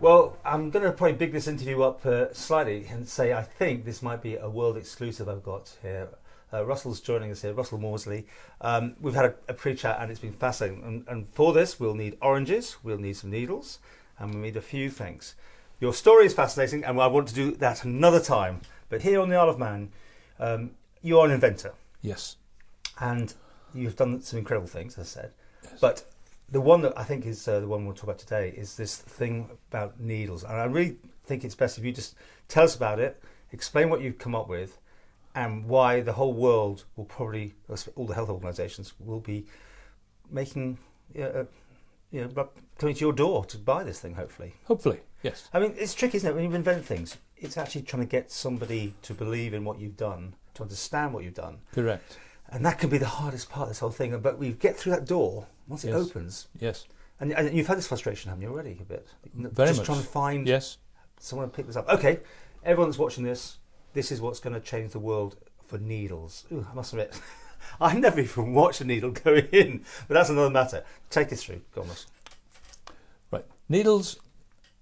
Well, I'm going to probably big this interview up slightly and say I think this might be a world exclusive I've got here. Russell's joining us here, Russell Maudsley. We've had a pre-chat and it's been fascinating. And for this, we'll need oranges, we'll need some needles, and we'll need a few things. Your story is fascinating, and I want to do that another time. But here on the Isle of Man, you are an inventor. Yes. And you've done some incredible things, as I said. Yes. But the one that I think is the one we'll talk about today is this thing about needles. And I really think it's best if you just tell us about it, explain what you've come up with, and why the whole world will probably, all the health organisations will be making, coming to your door to buy this thing, hopefully. Hopefully, yes. I mean, it's tricky, isn't it? When you invent things, it's actually trying to get somebody to believe in what you've done, to understand what you've done. Correct. And that can be the hardest part of this whole thing. But we get through that door, once it opens. Yes. And you've had this frustration, haven't you, already, a bit? Very Just much. trying to find someone to pick this up. Okay, everyone that's watching this, this is what's going to change the world for needles. Ooh, I must admit, I never even watched a needle go in, but that's another matter. Take us through, go on, Russ. Right. Needles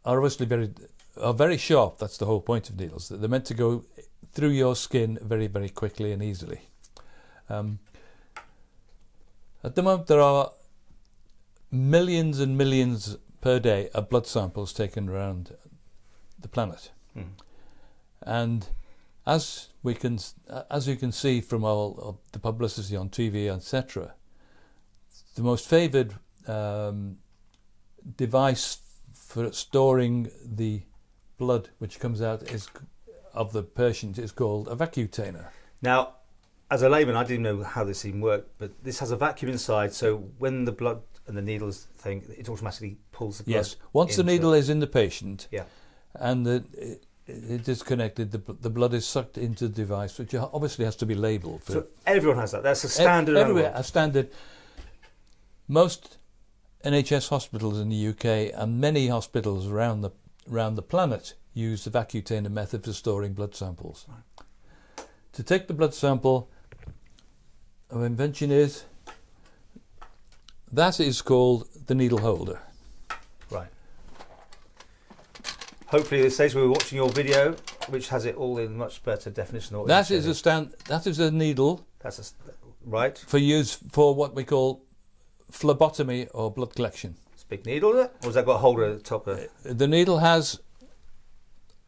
are obviously very sharp. That's the whole point of needles. They're meant to go through your skin very, very quickly and easily. At the moment, there are millions and millions per day of blood samples taken around the planet, and as you can see from all of the publicity on TV, etc., the most favoured device for storing the blood which comes out of the patient is called a vacutainer. Now, as a layman, I didn't know how this even worked, but this has a vacuum inside, so when the blood and the needles thing, it automatically pulls the blood. Yes, once the needle is in the patient, and it is connected, the blood is sucked into the device, which obviously has to be labelled. So everyone has that. That's a standard. Everywhere, a standard. Most NHS hospitals in the UK and many hospitals around the planet use the vacutainer method for storing blood samples. Right. To take the blood sample, our invention is called the needle holder. Right. Hopefully, at this stage, we were watching your video, which has it all in much better definition. Than That is a needle. Right. For use for what we call phlebotomy or blood collection. It's a big needle, is it? Or has that got a holder at the top of it? The needle has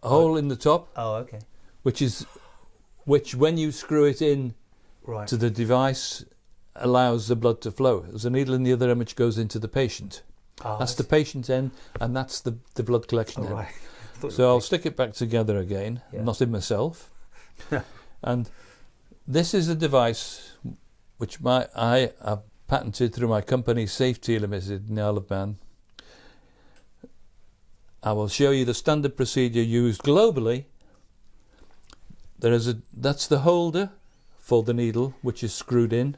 a hole in the top. Oh, okay. Which when you screw it in to the device, allows the blood to flow. There's a needle in the other end which goes into the patient. That's the patient end, and that's the blood collection end. Right. So I'll stick it back together again, not in myself. And this is a device which I have patented through my company, Safety Limited, in the Isle of Man. I will show you the standard procedure used globally. That's the holder for the needle, which is screwed in,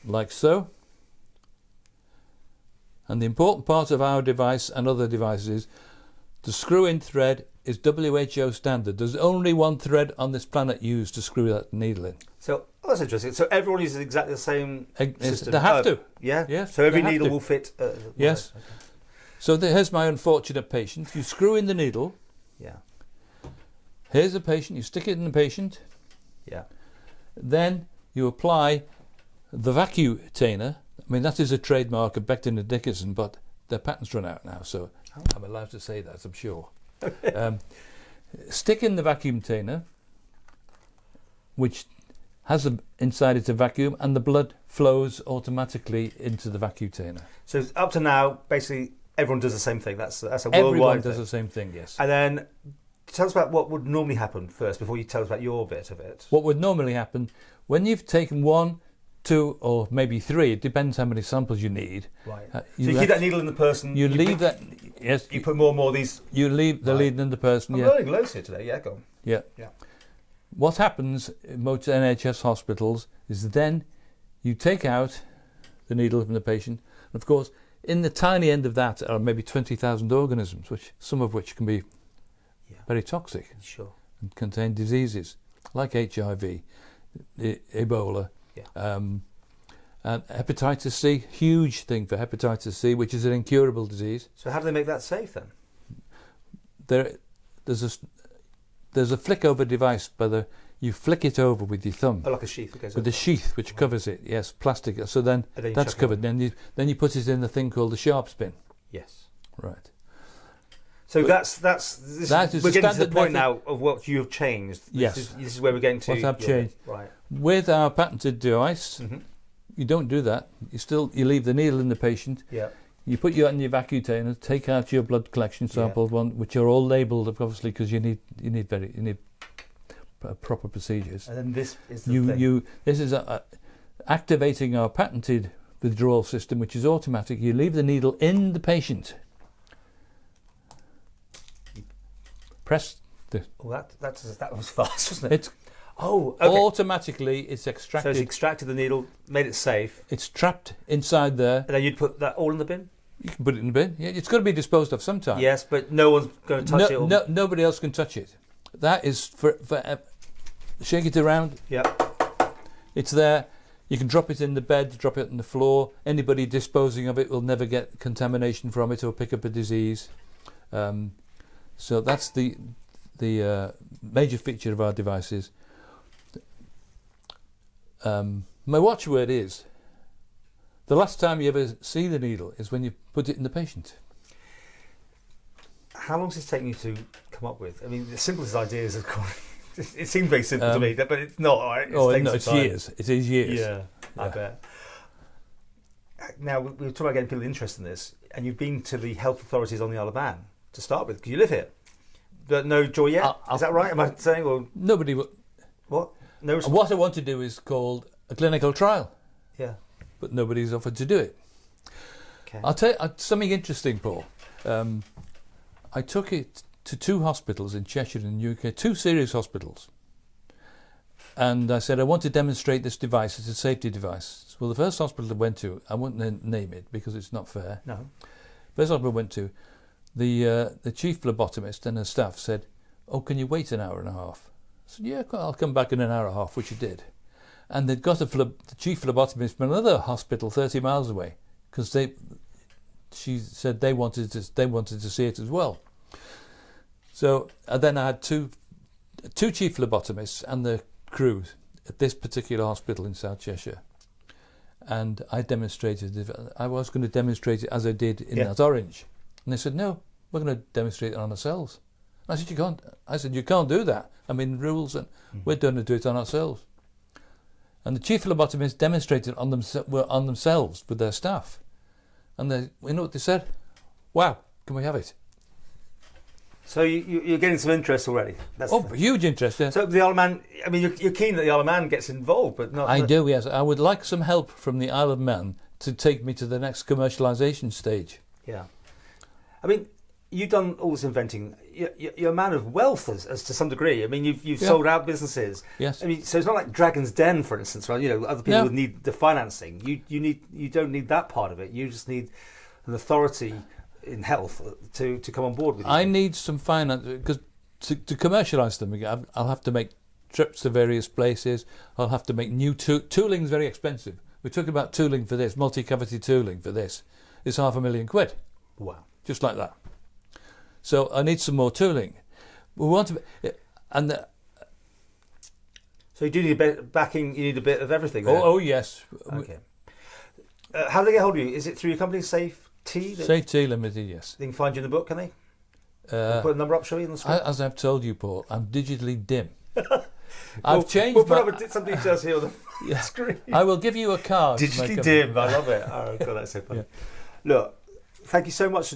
like so. And the important part of our device and other devices is the screw-in thread is WHO standard. There's only one thread on this planet used to screw that needle in. So that's interesting. So everyone uses exactly the same system. They have to. Yeah. Yes. So every needle will fit. Yes. Okay. So here's my unfortunate patient. You screw in the needle. Yeah. Here's the patient. You stick it in the patient. Yeah. Then you apply the vacutainer. I mean, that is a trademark of Becton and Dickinson, but their patents run out now, so I'm allowed to say that, I'm sure. Stick in the vacutainer, which has inside it a vacuum, and the blood flows automatically into the vacutainer. So up to now, basically, everyone does the same thing. That's a worldwide Everyone does the same thing, yes. And then tell us about what would normally happen first, before you tell us about your bit of it. What would normally happen, when you've taken 1, 2, or maybe 3, it depends how many samples you need. Right. So you keep that needle in the person. You leave that. Yes. You put more and more of these. You leave the lead in the person. I'm learning loads here today. Yeah, go on. Yeah. What happens in most NHS hospitals is then you take out the needle from the patient. And of course, in the tiny end of that are maybe 20,000 organisms, some of which can be very toxic. Sure. And contain diseases like HIV, Ebola. And hepatitis C, huge thing for hepatitis C, which is an incurable disease. So how do they make that safe then? there's a flick over device you flick it over with your thumb. Oh, like a sheath. Okay, with the sheath which covers it, yes, plastic. So then that's covered. Then you put it in the thing called the sharp spin. Yes. Right. So we're getting to the point now of what you have changed. This is where we're getting to. What I've changed. Right. With our patented device, you don't do that. You leave the needle in the patient. Yeah. You put your vacutainer, take out your blood collection samples, which are all labelled, obviously, because you need proper procedures. And then this is the thing. This is activating our patented withdrawal system, which is automatic. You leave the needle in the patient. Press the. Oh, that was fast, wasn't it? Okay. Automatically it's extracted. So it's extracted the needle, made it safe. It's trapped inside there. And then you'd put that all in the bin? You can put it in the bin. Yeah, it's got to be disposed of sometime. Yes, but no one's going to touch it. Nobody else can touch it. That is for shake it around. Yeah. It's there. You can drop it in the bed, drop it on the floor. Anybody disposing of it will never get contamination from it or pick up a disease. So that's the major feature of our devices. My watchword is, the last time you ever see the needle is when you put it in the patient. How long does this take you to come up with? I mean, the simplest ideas, of course. It seems very simple to me, but it's not. Right? It's years. It is years. Yeah, I bet. Now, we were talking about getting people interested in this, and you've been to the health authorities on the Isle of Man to start with, because you live here. But no joy yet? Is that right? Am I saying? Or nobody will. What? No. What I want to do is called a clinical trial. Yeah. But nobody's offered to do it. Okay. I'll tell you something interesting, Paul. I took it to 2 hospitals in Cheshire in the UK, 2 serious hospitals. And I said, I want to demonstrate this device. It's a safety device. Well, the first hospital I went to, I won't name it because it's not fair. No. First hospital I went to, the chief phlebotomist and her staff said, oh, can you wait an hour and a half? I said, yeah, I'll come back in an hour and a half, which I did. And they'd got the chief phlebotomist from another hospital 30 miles away because she said they wanted to see it as well. So then I had two chief phlebotomists and the crew at this particular hospital in South Cheshire, and I demonstrated it. I was going to demonstrate it as I did in that orange, and they said, no, we're going to demonstrate it on ourselves. And I said, you can't. I said, you can't do that. I mean, rules, and we're going to do it on ourselves. And the chief phlebotomists demonstrated on themselves with their staff, and you know what they said? Wow, can we have it? So you're getting some interest already. Huge interest, yeah. So the Isle of Man, I mean, you're keen that the Isle of Man gets involved, but not... I do, yes. I would like some help from the Isle of Man to take me to the next commercialisation stage. Yeah. I mean, you've done all this inventing. You're a man of wealth as to some degree. I mean, you've sold out businesses. Yes. I mean, so it's not like Dragon's Den, for instance, right? You know, other people would need the financing. You don't need that part of it. You just need an authority in health to come on board with you. I need some finance because to commercialise them, I'll have to make trips to various places. I'll have to make new tooling is very expensive. We're talking about tooling for this, multi-cavity tooling for this. It's £500,000. Wow. Just like that. So I need some more tooling. We want to, so you do need a bit of backing. You need a bit of everything. Oh yes. Okay. How do they get hold of you? Is it through your company, Safe Tea? Safe Tea Limited, yes. They can find you in the book, can they? Put a number up, shall we, on the screen? As I've told you, Paul, I'm digitally dim. I've changed. We'll put up some details here on the screen. I will give you a card. Digitally dim. I love it. Oh God, that's so funny. Yeah. Look, thank you so much.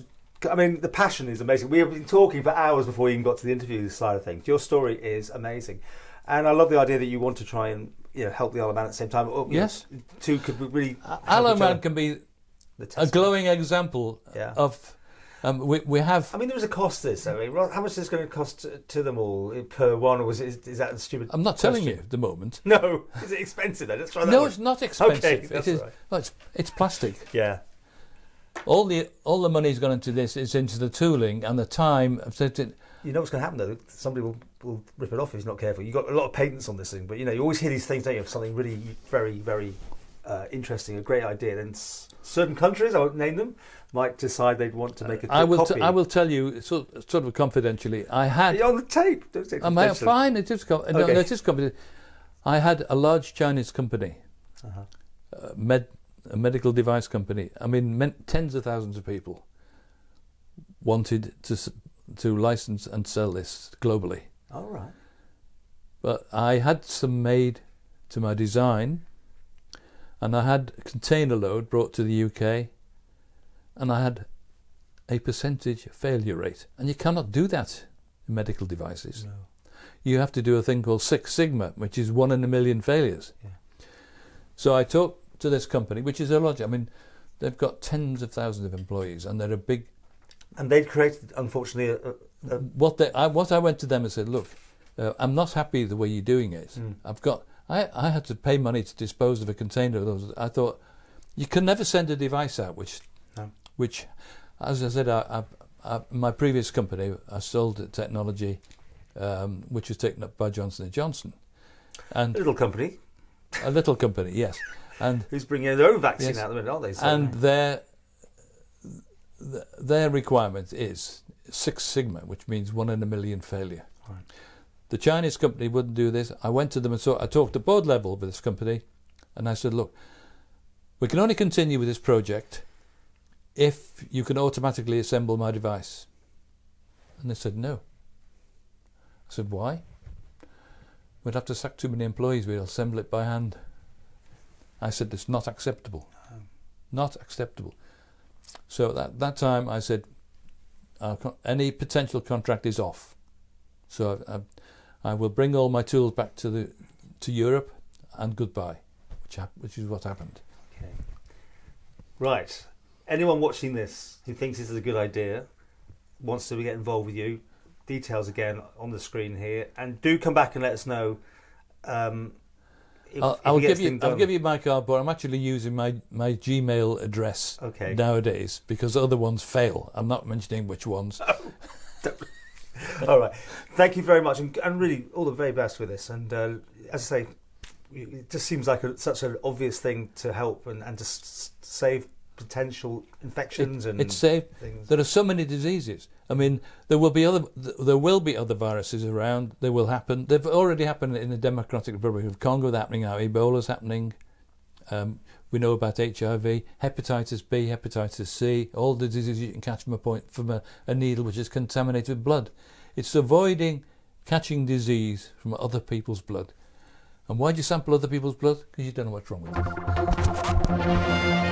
I mean, the passion is amazing. We have been talking for hours before we even got to the interview side of things. Your story is amazing, and I love the idea that you want to try and help the Isle of Man at the same time. Yes, two could really. Isle of Man can be a glowing example of. We have. I mean, there was a cost to this. I mean, how much is this going to cost to them all per one, or is that a stupid? I'm not telling you at the moment. No, is it expensive? Then let's try that. No, one. It's not expensive. Okay, that's it is. right. Well, it's plastic. Yeah. All the money's gone into this is into the tooling and the time. You know what's going to happen though? Somebody will rip it off if he's not careful. You've got a lot of patents on this thing, but you always hear these things, don't you? Of something really very, very interesting, a great idea, then certain countries, I won't name them, might decide they'd want to make a I will copy. I will tell you sort of confidentially. I had You're on the tape. Don't say confidentially. fine. It is Okay. no, it is confidential. I had a large Chinese company, a medical device company. I mean, tens of thousands of people wanted to license and sell this globally. All right. But I had some made to my design, and I had a container load brought to the UK, and I had a percentage failure rate. And you cannot do that in medical devices. No. You have to do a thing called Six Sigma, which is 1 in a million failures. Yeah. So I talked to this company, which is a lot. I mean, they've got tens of thousands of employees, and they're a big. And they'd created, unfortunately, What I went to them and said, look, I'm not happy the way you're doing it. I had to pay money to dispose of a container of those. I thought, you can never send a device out, which, as I said, my previous company, I sold technology, which was taken up by Johnson & Johnson. And little company. A little company, yes. And who's bringing their own vaccine out the minute, aren't they? So, and their requirement is Six Sigma, which means 1 in a million failure. Right. The Chinese company wouldn't do this. I went to them and I talked at board level with this company, and I said, look, we can only continue with this project if you can automatically assemble my device. And they said no. I said, why? We'd have to sack too many employees. We'd assemble it by hand. I said, it's not acceptable. Not acceptable. So at that time I said, any potential contract is off. So I will bring all my tools back to Europe, and goodbye, which is what happened. Okay. Right. Anyone watching this who thinks this is a good idea, wants to get involved with you, details again on the screen here, and do come back and let us know. I'll give you my card, but I'm actually using my Gmail address nowadays because other ones fail. I'm not mentioning which ones. All right. Thank you very much, and really all the very best with this. And as I say, it just seems like such an obvious thing to help and to save potential infections it's safe. Things. There are so many diseases. I mean, there will be other viruses around. They will happen. They've already happened in the Democratic Republic of Congo. They're happening now. Ebola's happening. We know about HIV, hepatitis B, hepatitis C, all the diseases you can catch from a needle which is contaminated with blood. It's avoiding catching disease from other people's blood. And why do you sample other people's blood? Because you don't know what's wrong with it.